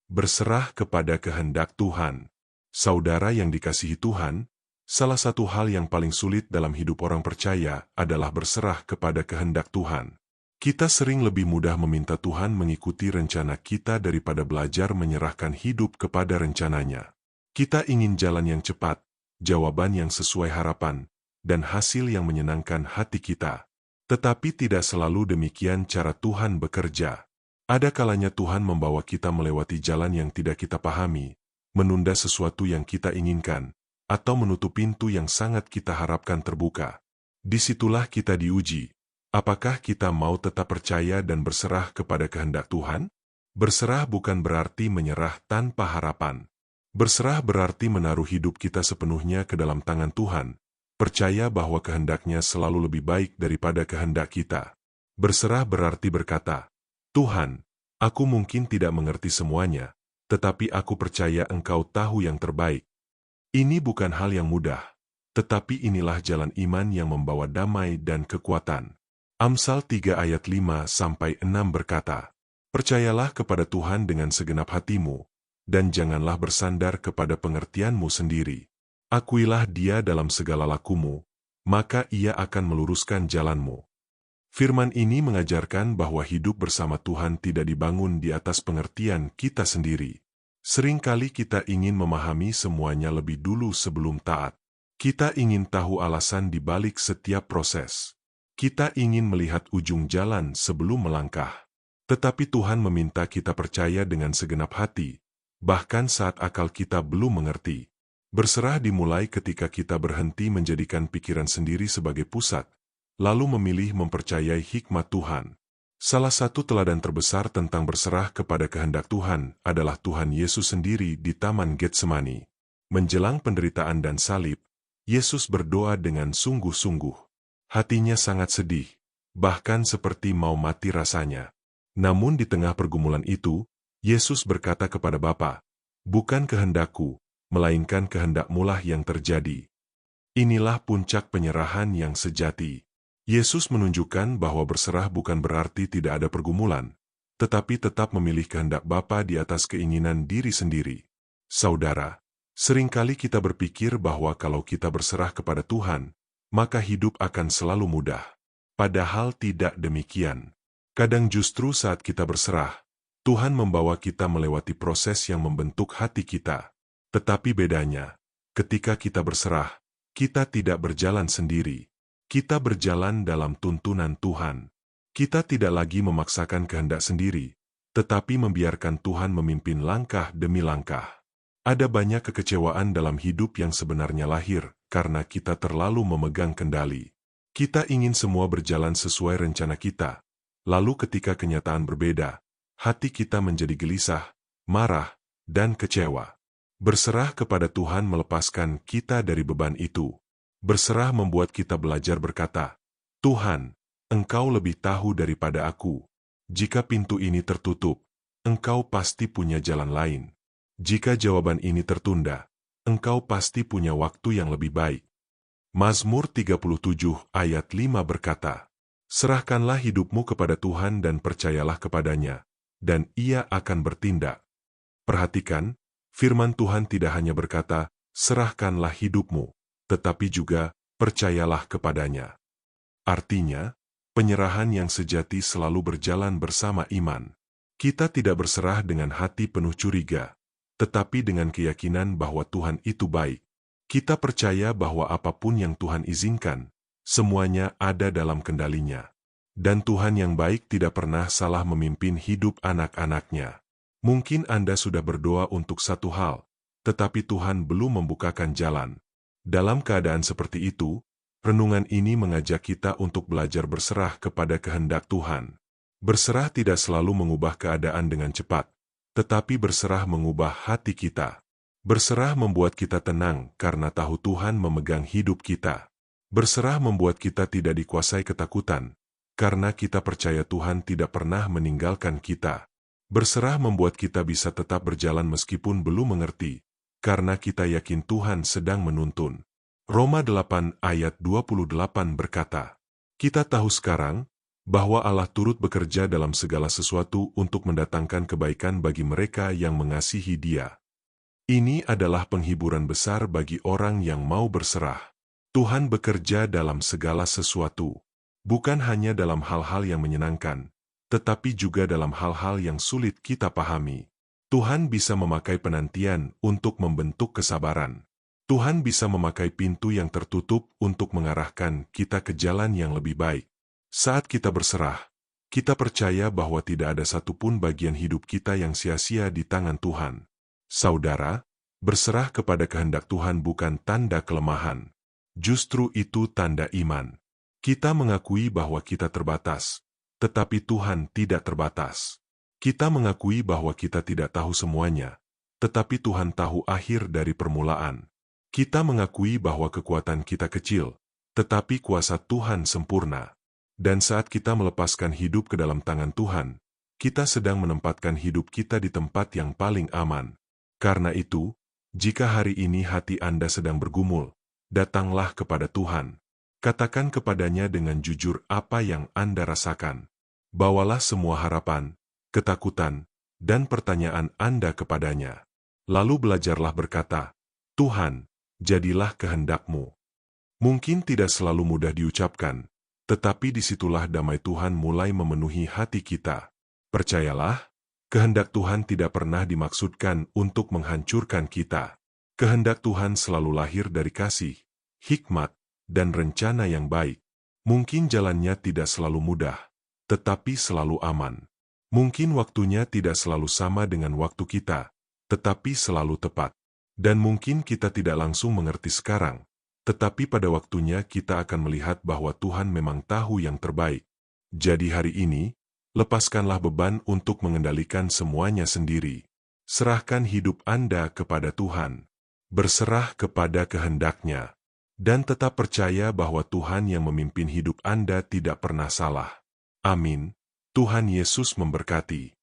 Berserah kepada kehendak Tuhan. Saudara yang dikasihi Tuhan, salah satu hal yang paling sulit dalam hidup orang percaya adalah berserah kepada kehendak Tuhan. Kita sering lebih mudah meminta Tuhan mengikuti rencana kita daripada belajar menyerahkan hidup kepada rencananya. Kita ingin jalan yang cepat, jawaban yang sesuai harapan, dan hasil yang menyenangkan hati kita. Tetapi tidak selalu demikian cara Tuhan bekerja. Ada kalanya Tuhan membawa kita melewati jalan yang tidak kita pahami, menunda sesuatu yang kita inginkan, atau menutup pintu yang sangat kita harapkan terbuka. Disitulah kita diuji. Apakah kita mau tetap percaya dan berserah kepada kehendak Tuhan? Berserah bukan berarti menyerah tanpa harapan. Berserah berarti menaruh hidup kita sepenuhnya ke dalam tangan Tuhan, percaya bahwa kehendaknya selalu lebih baik daripada kehendak kita. Berserah berarti berkata, Tuhan, aku mungkin tidak mengerti semuanya, tetapi aku percaya Engkau tahu yang terbaik. Ini bukan hal yang mudah, tetapi inilah jalan iman yang membawa damai dan kekuatan. Amsal 3 ayat 5-6 berkata, percayalah kepada Tuhan dengan segenap hatimu, dan janganlah bersandar kepada pengertianmu sendiri. Akuilah Dia dalam segala lakumu, maka Ia akan meluruskan jalanmu. Firman ini mengajarkan bahwa hidup bersama Tuhan tidak dibangun di atas pengertian kita sendiri. Seringkali kita ingin memahami semuanya lebih dulu sebelum taat. Kita ingin tahu alasan di balik setiap proses. Kita ingin melihat ujung jalan sebelum melangkah. Tetapi Tuhan meminta kita percaya dengan segenap hati, bahkan saat akal kita belum mengerti. Berserah dimulai ketika kita berhenti menjadikan pikiran sendiri sebagai pusat, lalu memilih mempercayai hikmat Tuhan. Salah satu teladan terbesar tentang berserah kepada kehendak Tuhan adalah Tuhan Yesus sendiri di Taman Getsemani. Menjelang penderitaan dan salib, Yesus berdoa dengan sungguh-sungguh. Hatinya sangat sedih, bahkan seperti mau mati rasanya. Namun di tengah pergumulan itu, Yesus berkata kepada Bapa, bukan kehendakku, melainkan kehendak-Mu lah yang terjadi. Inilah puncak penyerahan yang sejati. Yesus menunjukkan bahwa berserah bukan berarti tidak ada pergumulan, tetapi tetap memilih kehendak Bapa di atas keinginan diri sendiri. Saudara, seringkali kita berpikir bahwa kalau kita berserah kepada Tuhan, maka hidup akan selalu mudah. Padahal tidak demikian. Kadang justru saat kita berserah, Tuhan membawa kita melewati proses yang membentuk hati kita. Tetapi bedanya, ketika kita berserah, kita tidak berjalan sendiri. Kita berjalan dalam tuntunan Tuhan. Kita tidak lagi memaksakan kehendak sendiri, tetapi membiarkan Tuhan memimpin langkah demi langkah. Ada banyak kekecewaan dalam hidup yang sebenarnya lahir karena kita terlalu memegang kendali. Kita ingin semua berjalan sesuai rencana kita. Lalu ketika kenyataan berbeda, hati kita menjadi gelisah, marah, dan kecewa. Berserah kepada Tuhan melepaskan kita dari beban itu. Berserah membuat kita belajar berkata, Tuhan, Engkau lebih tahu daripada aku. Jika pintu ini tertutup, Engkau pasti punya jalan lain. Jika jawaban ini tertunda, Engkau pasti punya waktu yang lebih baik. Mazmur 37 ayat 5 berkata, serahkanlah hidupmu kepada Tuhan dan percayalah kepadanya, dan Ia akan bertindak. Perhatikan, firman Tuhan tidak hanya berkata, serahkanlah hidupmu, tetapi juga, percayalah kepadanya. Artinya, penyerahan yang sejati selalu berjalan bersama iman. Kita tidak berserah dengan hati penuh curiga, tetapi dengan keyakinan bahwa Tuhan itu baik. Kita percaya bahwa apapun yang Tuhan izinkan, semuanya ada dalam kendalinya. Dan Tuhan yang baik tidak pernah salah memimpin hidup anak-anaknya. Mungkin Anda sudah berdoa untuk satu hal, tetapi Tuhan belum membukakan jalan. Dalam keadaan seperti itu, renungan ini mengajak kita untuk belajar berserah kepada kehendak Tuhan. Berserah tidak selalu mengubah keadaan dengan cepat, tetapi berserah mengubah hati kita. Berserah membuat kita tenang karena tahu Tuhan memegang hidup kita. Berserah membuat kita tidak dikuasai ketakutan, karena kita percaya Tuhan tidak pernah meninggalkan kita. Berserah membuat kita bisa tetap berjalan meskipun belum mengerti, karena kita yakin Tuhan sedang menuntun. Roma 8 ayat 28 berkata, kita tahu sekarang bahwa Allah turut bekerja dalam segala sesuatu untuk mendatangkan kebaikan bagi mereka yang mengasihi Dia. Ini adalah penghiburan besar bagi orang yang mau berserah. Tuhan bekerja dalam segala sesuatu, bukan hanya dalam hal-hal yang menyenangkan, tetapi juga dalam hal-hal yang sulit kita pahami. Tuhan bisa memakai penantian untuk membentuk kesabaran. Tuhan bisa memakai pintu yang tertutup untuk mengarahkan kita ke jalan yang lebih baik. Saat kita berserah, kita percaya bahwa tidak ada satupun bagian hidup kita yang sia-sia di tangan Tuhan. Saudara, berserah kepada kehendak Tuhan bukan tanda kelemahan. Justru itu tanda iman. Kita mengakui bahwa kita terbatas, tetapi Tuhan tidak terbatas. Kita mengakui bahwa kita tidak tahu semuanya, tetapi Tuhan tahu akhir dari permulaan. Kita mengakui bahwa kekuatan kita kecil, tetapi kuasa Tuhan sempurna. Dan saat kita melepaskan hidup ke dalam tangan Tuhan, kita sedang menempatkan hidup kita di tempat yang paling aman. Karena itu, jika hari ini hati Anda sedang bergumul, datanglah kepada Tuhan. Katakan kepadanya dengan jujur apa yang Anda rasakan. Bawalah semua harapan, ketakutan, dan pertanyaan Anda kepadanya. Lalu belajarlah berkata, Tuhan, jadilah kehendak-Mu. Mungkin tidak selalu mudah diucapkan, tetapi disitulah damai Tuhan mulai memenuhi hati kita. Percayalah, kehendak Tuhan tidak pernah dimaksudkan untuk menghancurkan kita. Kehendak Tuhan selalu lahir dari kasih, hikmat, dan rencana yang baik. Mungkin jalannya tidak selalu mudah, tetapi selalu aman. Mungkin waktunya tidak selalu sama dengan waktu kita, tetapi selalu tepat. Dan mungkin kita tidak langsung mengerti sekarang, tetapi pada waktunya kita akan melihat bahwa Tuhan memang tahu yang terbaik. Jadi hari ini, lepaskanlah beban untuk mengendalikan semuanya sendiri. Serahkan hidup Anda kepada Tuhan. Berserah kepada kehendak-Nya. Dan tetap percaya bahwa Tuhan yang memimpin hidup Anda tidak pernah salah. Amin. Tuhan Yesus memberkati.